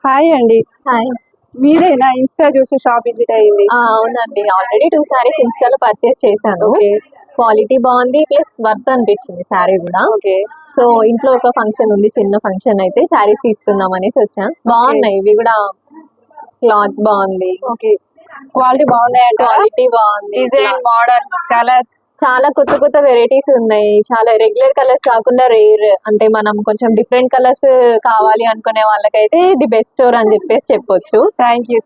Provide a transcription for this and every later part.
Hi అండి. Hi. మీరేనా Insta చూసి షాప్ విజిట్ అయ్యింది? అవునండి, ఆల్రెడీ 2 సారీస్ ఇన్స్టాలో పర్చేస్ చేశాను. ఓకే. క్వాలిటీ బాగుంది, ప్లస్ వర్త్ అనిపించింది సారీ కూడా. ఓకే. సో ఇంట్లో ఒక ఫంక్షన్ ఉంది, చిన్న ఫంక్షన్ అయితే సారీస్ తీసుకుందాం అనేసి వచ్చా. బాగున్నాయి ఇవి కూడా, క్లాత్ బాగుంది, ఓకే. క్వాలిటీ బాగున్నాయంట. క్వాలిటీ బాగుంది, డిజైన్, మోడల్స్, కలర్స్ చాలా కొత్త కొత్త వెరైటీస్ ఉన్నాయి. చాలా రెగ్యులర్ కలర్స్ కాకుండా రేర్, అంటే మనం కొంచెం డిఫరెంట్ కలర్స్ కావాలి అనుకునే వాళ్ళకైతే ఇది బెస్ట్ స్టోర్ అని చెప్పేసి చెప్పొచ్చు. Thank you.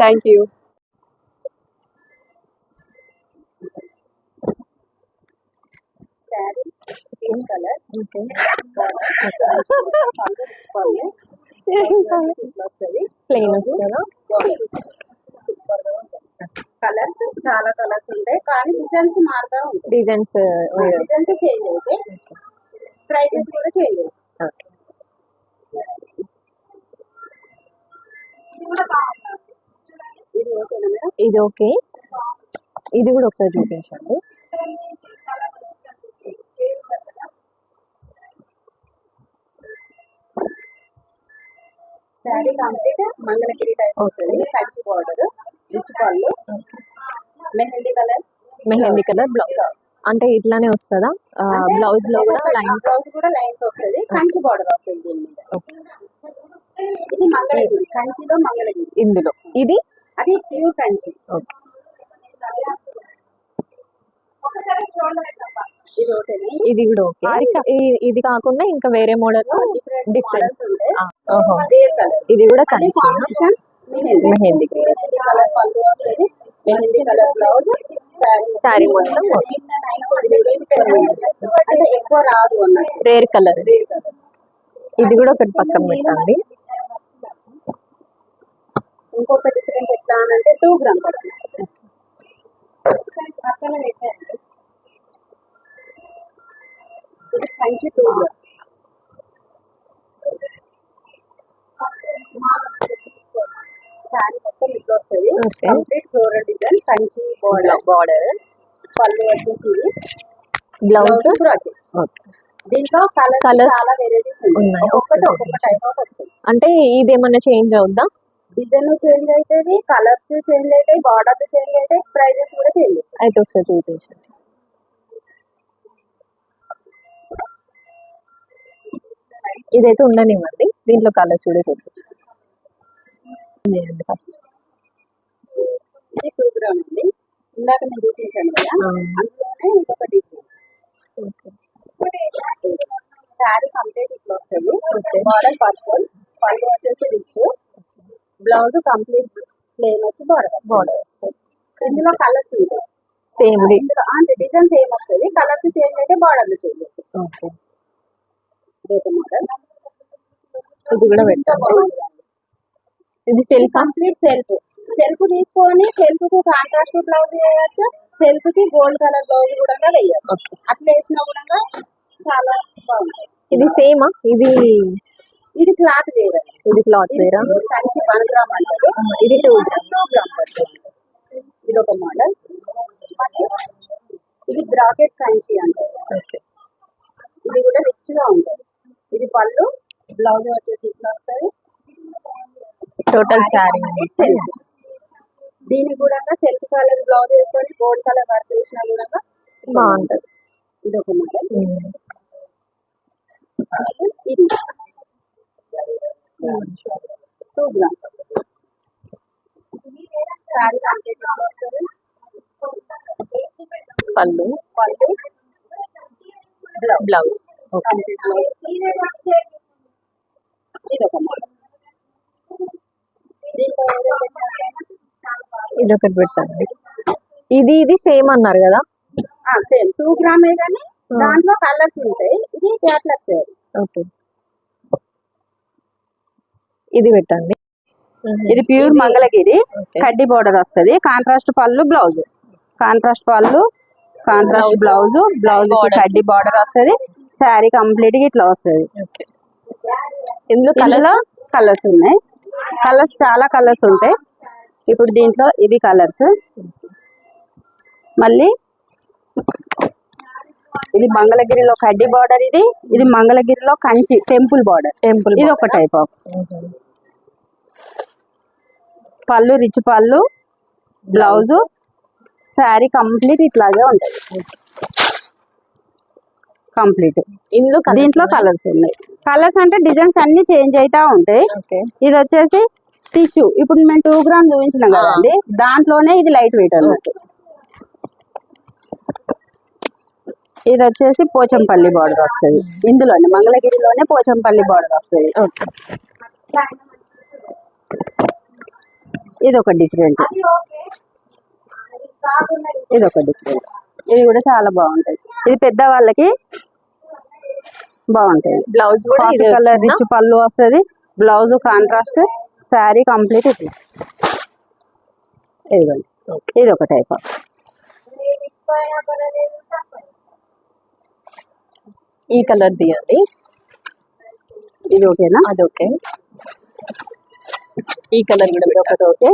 Peach colour okay. Plain వస్తుందా? కలర్స్ చాలా కలర్స్ ఉంటాయి, కానీ డిజైన్స్ మారుతూ ఉంటాయి. డిజైన్స్ డిజైన్స్ చేంజ్ అయితే ప్రైజెస్ కూడా చేంజ్ అవుతాయి. ఇది ఓకేనా మేడం? ఇది ఓకే. ఇది కూడా ఒకసారి చూపించండి. శారీ కంప్లీట్ మంగళగిరి టైప్ వస్తుంది, కంచి బార్డర్, రిచ్ పళ్ళు, మెహందీ కలర్ బ్లౌజ్. అంటే ఇట్లానే వస్తుందా? బ్లౌజ్ లో కూడా లైన్స్? బ్లౌజ్ కూడా లైన్స్ వస్తుంది, కంచి బార్డర్ వస్తుంది దీని మీద. ఇది మంగళగిరి, కంచిలో మంగళగిరి. ఇందులో ఇది అది ప్యూర్ కంచి. ఓకే. ఇది ఓకేనా? ఇది కూడా ఓకే. ఇది కాకుండా ఇంకా వేరే మోడల్ డిఫరెంట్ ఉంటాయి. Rare colour. ఇది కూడా కంచి. కాంబినేషన్ మెహందీ కలర్ పళ్ళు వస్తుంది, మెహందీ కలర్ బ్లౌజ్. సారీ మొత్తం అంటే ఎక్కువ రాదు అన్నట్టు, రేర్ కలర్. Rare colour. ఇది కూడా ఒకటి పక్కన పెట్టండి. ఇంకొక డిఫరెంట్ ఎట్లా అంటే 2 గ్రామ్ పడుతుంది, పక్కన పెట్టండి. ఇది కంచి 2 గ్రామ్. శారీ మొత్తం ఇట్లా వస్తుంది, complete floral design, Kanchi border. పళ్ళు వచ్చేసి బ్లౌజ్. దీంట్లో కలర్స్ చాలా వెరైటీస్ ఉన్నాయి, ఒక్కొక్క టైప్ ఆఫ్ వస్తుంది. అంటే ఇది ఏమన్నా చేంజ్ అవుద్దా? డిజైన్ చేంజ్ అవుతుంది, కలర్స్ చేంజ్ అవుతాయి, బార్డర్ చేంజ్ అవుతాయి, ప్రైజెస్ కూడా చేంజ్ అవుతాయి. అయితే ఒకసారి చూపించండి. ఇదైతే ఉండనివ్వండి, దీంట్లో కలర్స్ కూడా చూపించండి ఫస్ట్. ఇది 2 గ్రామ్ అండి, ఇందాక నేను చూపించాను కదా, అందులోనే ఇంకొక డిఫరెంట్. శారీ కంప్లీట్ ఇట్లా వస్తుంది, బార్డర్ పర్పుల్, పళ్ళు వచ్చేసి రిచ్, బ్లౌజ్ కంప్లీట్ ప్లేన్ వచ్చి బార్డర్ వస్తుంది. ఇందులో కలర్స్ ఉంటాయి సేమ్, ఇందులో అంటే డిజైన్ సేమ్ వస్తుంది, కలర్స్ చేంజ్ అయితే బార్డర్ చేంజ్ అవుతుంది. మోడల్ ఇది కూడా పెట్టండి. ఇది సెల్ఫ్, కంప్లీట్ సెల్ఫ్ తీసుకొని సెల్ఫ్ కు కాంట్రాస్ట్ బ్లౌజ్ వేయచ్చు, సెల్ఫ్ కి గోల్డ్ కలర్ బ్లౌజ్ కూడా వేయచ్చు. అట్లా వేసినా కూడా చాలా బాగుంటాయి. ఇది సేమా? ఇది క్లాత్ వేరే, ఇది క్లాత్ వేరా? కంచి 1 గ్రామ్ అంటారు, ఇది 2 గ్రామ్ పడుతుంది. ఇది ఒక మోడల్. ఇది బ్రాకెట్ కంచి అంటారు, ఇది కూడా రిచ్ గా ఉంటుంది. ఇది పళ్ళు, బ్లౌజ్ వచ్చేసి ఇట్లా వస్తుంది. టోటల్ శారీ సెల్ఫ్, దీనికి కూడా సెల్ఫ్ కలర్ బ్లౌజ్ వేసుకొని గోల్డ్ కలర్ వర్క్ వేసినా కూడా బాగుంటది. ఇది ఒక మోడల్. ఇది 2 గ్రామ్ శారీ కంప్లీట్ వస్తుంది. పళ్ళు బ్లౌజ్. ఇది ఒక మోడల్. ఇది ఒకటి పెట్టండి. ఇది సేమ్ అన్నారు కదా? సేమ్ 2 గ్రామే కానీ దాంట్లో కలర్స్ ఉంటాయి. ఇది క్యాట్లాగ్ సేమ్. ఓకే, ఇది పెట్టండి. ఇది ప్యూర్ మంగళగిరి, కడ్డీ బోర్డర్ వస్తుంది, కాంట్రాస్ట్ పళ్ళు బ్లౌజ్, కాంట్రాస్ట్ పళ్ళు, కాంట్రాస్ట్ బ్లౌజ్, బ్లౌజ్ కడ్డీ బార్డర్ వస్తుంది. శారీ కంప్లీట్ గా ఇట్లా వస్తుంది. ఇందులో కలర్స్ ఉన్నాయి, కలర్స్ చాలా కలర్స్ ఉంటాయి. ఇప్పుడు దీంట్లో ఇది కలర్స్, మళ్ళీ ఇది మంగళగిరిలో కడ్డీ బార్డర్, ఇది మంగళగిరిలో కంచి టెంపుల్ బార్డర్. ఇది ఒక టైప్ ఆఫ్ పళ్ళు రిచ్ పళ్ళు, బ్లౌజ్, శారీ కంప్లీట్ ఇట్లాగే ఉంటది కంప్లీట్. ఇందులో దీంట్లో కలర్స్ ఉన్నాయి. కలర్స్ అంటే డిజైన్స్ అన్ని చేంజ్ అవుతా ఉంటాయి. ఓకే. ఇది వచ్చేసి టిష్యూ. ఇప్పుడు మేము 2 గ్రామ్ చూపించినాం కదండి, దాంట్లోనే ఇది లైట్ వెయిట్ అన్నట్టు. ఇది వచ్చేసి పోచంపల్లి బార్డర్ వస్తుంది. ఇందులోనే మంగళగిరిలోనే పోచంపల్లి బార్డర్ వస్తుంది. ఇది ఒక డిఫరెంట్, ఇది ఒక డిఫరెంట్. ఇది కూడా చాలా బాగుంటది. ఇది పెద్ద వాళ్ళకి బాగుంటది. బ్లౌజ్ కూడా కలర్ రిచ్ పళ్ళు వస్తుంది, బ్లౌజ్ కాంట్రాస్ట్, శారీ కంప్లీట్ ఇట్లా. ఇదిగోండి, ఇది ఒక టైప్ ఆఫ్. ఈ కలర్ తీయండి. ఇది ఓకేనా? అది ఓకే. ఈ కలర్ కూడా ఇది ఒకటి ఓకే.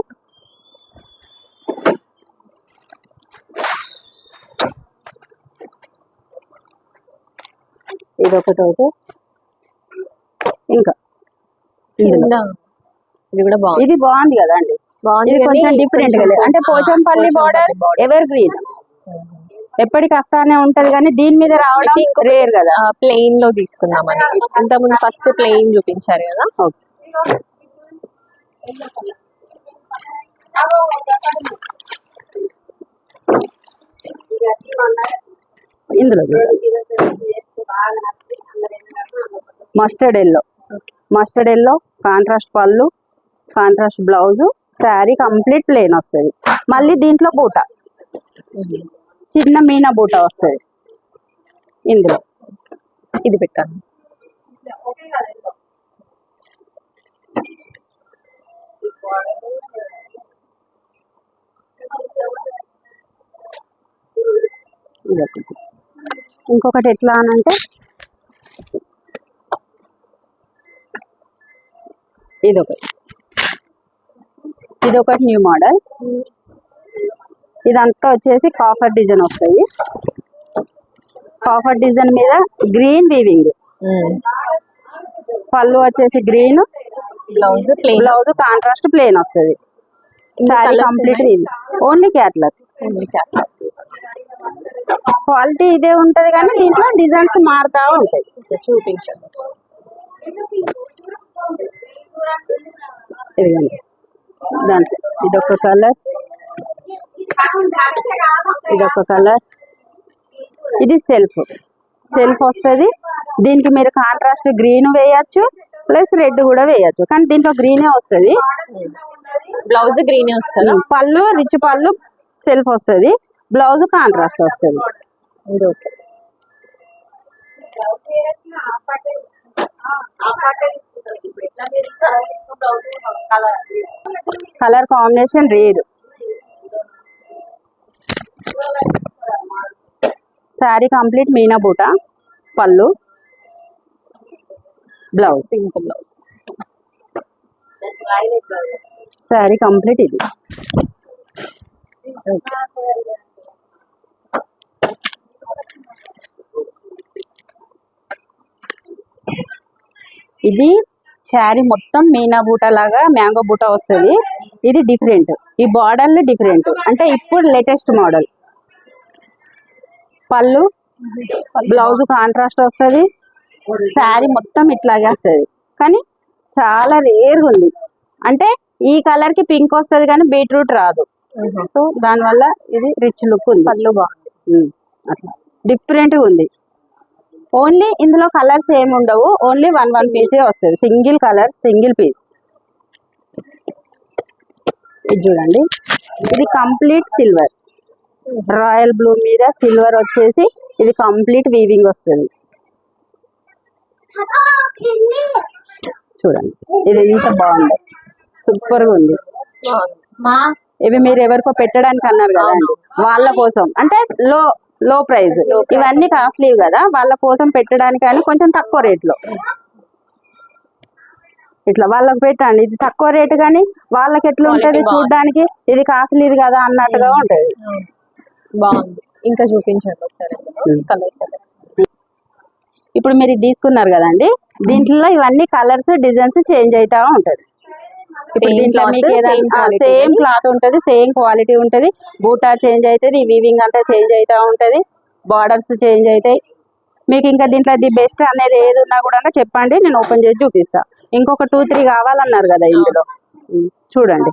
ఇది ఒకటి ఓకే. ఇంకా ఇది కూడా బాగుంది. ఇది బాగుంది కదా అండి, ఇది కొంచెం డిఫరెంట్ గా అంటే పోచంపల్లి బార్డర్ ఎవర్ గ్రీన్ ఎప్పటికి వస్తానే ఉంటది, కానీ దీని మీద రావడం రేర్ కదా. ప్లెయిన్ లో తీసుకుందామని. ఇంతకుముందు ఫస్ట్ ప్లెయిన్ చూపించారు కదా. ఓకే. ఇందులో mustard yellow, mustard yellow contrast పళ్ళు, contrast blouse, sari complete plain వస్తుంది. మళ్ళీ దీంట్లో బూట, చిన్న మీనా బూట వస్తుంది ఇందులో. ఇది పెట్టాను. ఇంకొకటి ఎట్లా అనంటే ఇదొకటి, ఇదొకటి న్యూ మోడల్. ఇదంతా వచ్చేసి కాఫర్ డిజైన్ వస్తుంది. కాఫర్ డిజైన్ మీద గ్రీన్ వీవింగ్, పళ్ళు వచ్చేసి green, blouse plain, blouse contrast plain వస్తుంది. Sari complete only catalogue. Quality ఇదే ఉంటది కానీ దీంట్లో డిజైన్స్ మారుతా ఉంటాయి. చూపించండి. ఇదిగోండి, దాంట్లో ఇదొక కలర్, ఇదొక కలర్. ఇది సెల్ఫ్, సెల్ఫ్ వస్తుంది. దీనికి మీరు కాంట్రాస్ట్ గ్రీన్ వేయచ్చు, ప్లస్ రెడ్ కూడా వేయచ్చు, కానీ దీంట్లో గ్రీనే వస్తుంది. బ్లౌజ్ గ్రీన్ వస్తుంది. పళ్ళు రిచ్ పళ్ళు, సెల్ఫ్ వస్తుంది, బ్లౌజ్ కాంట్రాస్ట్ వస్తుంది. Colour combination rare. Sari complete మీనా బూట, పళ్ళు, blouse simple blouse, sari complete. ఇది ఇది శారీ మొత్తం మీనా బూట లాగా మ్యాంగో బూట వస్తుంది. ఇది డిఫరెంట్, ఈ బార్డర్లు డిఫరెంట్, అంటే ఇప్పుడు లేటెస్ట్ మోడల్. పళ్ళు, బ్లౌజ్ కాంట్రాస్ట్ వస్తుంది, శారీ మొత్తం ఇట్లాగే వస్తుంది, కానీ చాలా రేర్గా ఉంది. అంటే ఈ కలర్ కి పింక్ వస్తుంది కానీ బీట్రూట్ రాదు. సో దానివల్ల ఇది రిచ్ లుక్ ఉంది. పళ్ళు బాగుంది, అట్లా డిఫరెంట్ గా ఉంది. ఓన్లీ ఇందులో కలర్స్ ఏమి ఉండవు, ఓన్లీ వన్ పీసే వస్తుంది, సింగిల్ కలర్ సింగిల్ పీస్. ఇది చూడండి, ఇది కంప్లీట్ సిల్వర్, రాయల్ బ్లూ మీద సిల్వర్ వచ్చేసి ఇది కంప్లీట్ వీవింగ్ వస్తుంది. చూడండి, ఇది ఎంత బాగుంది, సూపర్ గా ఉంది. ఇవి మీరు ఎవరికో పెట్టడానికి అన్నారు కదా అండి, వాళ్ళ కోసం అంటే లో ప్రైస్. ఇవన్నీ కాస్ట్లీ కదా, వాళ్ళ కోసం పెట్టడానికి అని కొంచెం తక్కువ రేట్లో ఇట్లా వాళ్ళకి పెట్టండి. ఇది తక్కువ రేటు కానీ వాళ్ళకి ఎట్లా ఉంటది చూడడానికి, ఇది కాస్ట్లీది కదా అన్నట్టుగా ఉంటది. బాగుంది. ఇంకా చూపించండి ఒకసారి కలర్స్. ఇప్పుడు మీరు ఇది తీసుకున్నారు కదండి, దీంట్లో ఇవన్నీ కలర్స్ డిజైన్స్ చేంజ్ అవుతా ఉంటది. ఇప్పుడు Same దీంట్లో cloth, మీకు same quality సేమ్ ఉంటది. క్లాత్ ఉంటది, సేమ్ క్వాలిటీ ఉంటది. బూటా చేంజ్ అవుతుంది, వీవింగ్ అంతా చేంజ్ అవుతా ఉంటది, బార్డర్స్ చేంజ్ అవుతాయి. మీకు ఇంకా దీంట్లో ది బెస్ట్ అనేది ఏది ఉన్నా కూడా చెప్పండి, నేను ఓపెన్ చేసి చూపిస్తా. ఇంకొక 2-3 కావాలన్నారు కదా ఇందులో. చూడండి,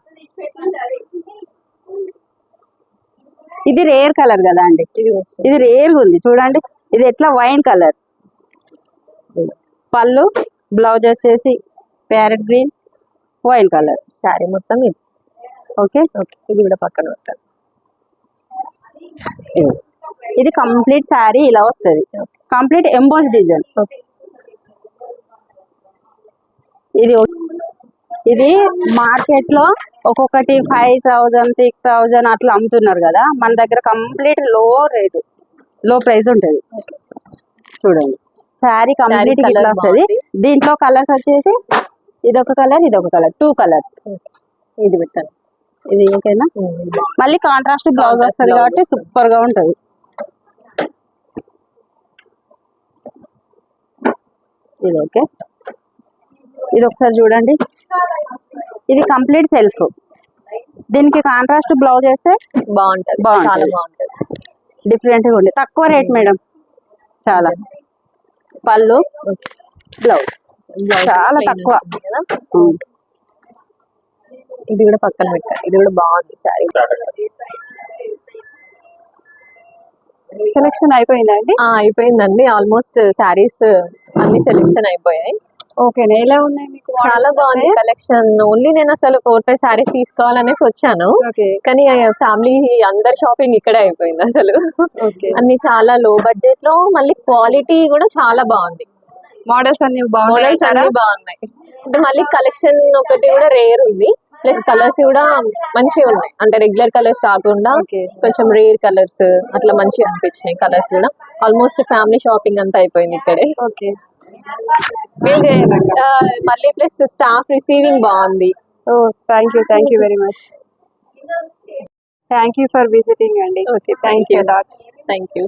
ఇది రేర్ కలర్ కదా అండి, ఇది రేర్ ఉంది చూడండి. ఇది ఎట్లా వైన్ కలర్. పళ్ళు, బ్లౌజ్ వచ్చేసి parrot green, wine colour. Sari మొత్తం ఇది. ఓకే, ఇది కూడా పక్కన పెట్టాలి. ఇది కంప్లీట్ శారీ ఇలా వస్తుంది, కంప్లీట్ ఎంబోస్ డిజైన్. ఇది మార్కెట్ లో ఒక్కొక్కటి 5,000 6,000 అట్లా అమ్ముతున్నారు కదా, మన దగ్గర కంప్లీట్ లో రేటు, లో ప్రైస్ ఉంటుంది. చూడండి, శారీ కంప్లీట్ ఇట్లా వస్తుంది. దీంట్లో కలర్స్ వచ్చేసి ఇదొక కలర్, ఇదొక కలర్, 2 కలర్స్. ఇది పెట్టాను. ఇది ఓకేనా. మళ్ళీ కాంట్రాస్ట్ బ్లౌజ్ వస్తుంది కాబట్టి సూపర్ గా ఉంటది. ఇది ఓకే, ఇది ఒకసారి చూడండి. ఇది కంప్లీట్ సెల్ఫ్, దీనికి కాంట్రాస్ట్ బ్లౌజ్ వేస్తే బాగుంటది, చాలా బాగుంటది. డిఫరెంట్ గా ఉంది, తక్కువ రేట్ మేడం, చాలా. పళ్ళు, బ్లౌజ్ చాలా తక్కువ. ఇది కూడా పక్కన పెట్టాలి. ఇది కూడా బాగుంది శారీ. సెలెక్షన్ అయిపోయిందా అండి? అయిపోయిందండి, ఆల్మోస్ట్ శారీస్ అన్ని సెలెక్షన్ అయిపోయాయి. ఓకేనా, ఎలా ఉన్నాయి మీకు? చాలా బాగుంది కలెక్షన్. ఓన్లీ నేను అసలు 4-5 శారీస్ తీసుకోవాలనేసి వచ్చాను, ఓకే కానీ ఫ్యామిలీ అందరు షాపింగ్ ఇక్కడే అయిపోయింది అసలు. ఓకే, అన్ని చాలా లో బడ్జెట్ లో, మళ్ళీ క్వాలిటీ కూడా చాలా బాగుంది. మోడల్స్ అన్ని మోడల్స్ అన్ని బాగున్నాయి. అంటే మళ్ళీ కలెక్షన్ ఒకటి కూడా రేర్ ఉంది, ప్లస్ కలర్స్ కూడా మంచిగా ఉన్నాయి. అంటే రెగ్యులర్ కలర్స్ కాకుండా కొంచెం రేర్ కలర్స్ అట్లా మంచిగా అనిపించినాయి. కలర్స్ కూడా ఆల్మోస్ట్ ఫ్యామిలీ షాపింగ్ అంతా అయిపోయింది ఇక్కడే. ఓకే, బిల్ చేయండి. మళ్ళీ ప్లస్ స్టాఫ్ రిసీవింగ్ బాగుంది. Oh thank you very much. Thank you for visiting అండి. Okay, thank you. Thank you.